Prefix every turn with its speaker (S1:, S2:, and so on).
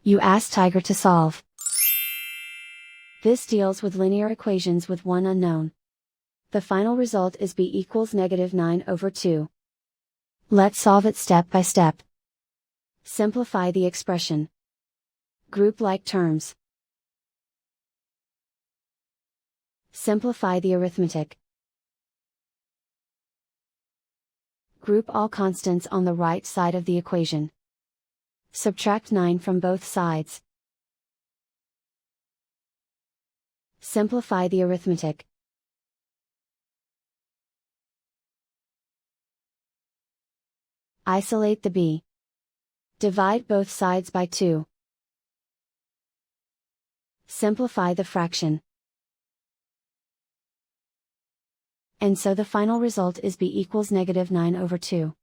S1: You ask Tiger to solve. This deals with linear equations with one unknown. The final result is b equals -9/2. Let's solve it step by step. Simplify the expression. Group like terms. Simplify the arithmetic. Group all constants on the right side of the equation. Subtract 9 from both sides. Simplify the arithmetic. Isolate the b. Divide both sides by 2. Simplify the fraction. And so the final result is b equals -9/2.